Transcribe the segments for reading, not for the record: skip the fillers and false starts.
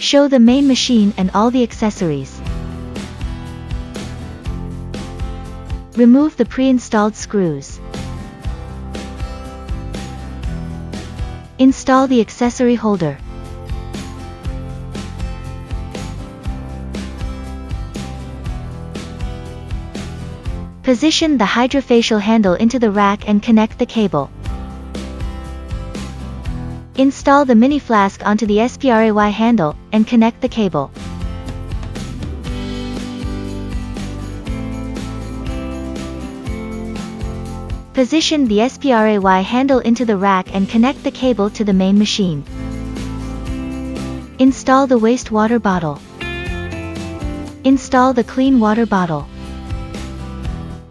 Show the main machine and all the accessories. Remove the pre-installed screws. Install the accessory holder. Position the hydrofacial handle into the rack and connect the cable. Install the mini flask onto the SPRAY handle, and connect the cable. Position the SPRAY handle into the rack and connect the cable to the main machine. Install the wastewater bottle. Install the clean water bottle.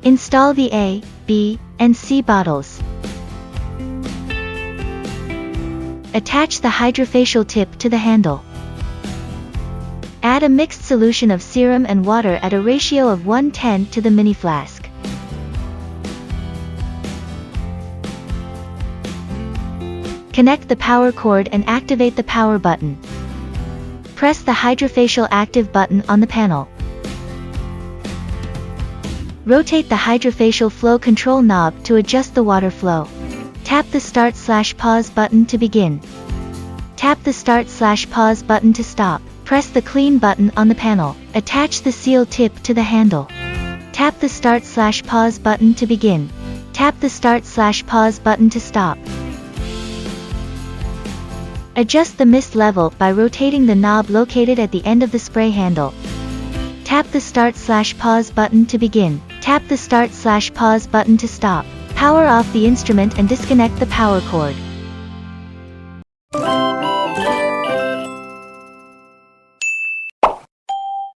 Install the A, B, and C bottles. Attach the hydrofacial tip to the handle. Add a mixed solution of serum and water at a ratio of 1:10 to the mini flask. Connect the power cord and activate the power button. Press the hydrofacial active button on the panel. Rotate the hydrofacial flow control knob to adjust the water flow. Tap the start/pause button to begin. Tap the start/pause button to stop. Press the clean button on the panel. Attach the seal tip to the handle. Tap the start/pause button to begin. Tap the start/pause button to stop. Adjust the mist level by rotating the knob located at the end of the spray handle. Tap the start/pause button to begin. Tap the start/pause button to stop. Power off the instrument and disconnect the power cord.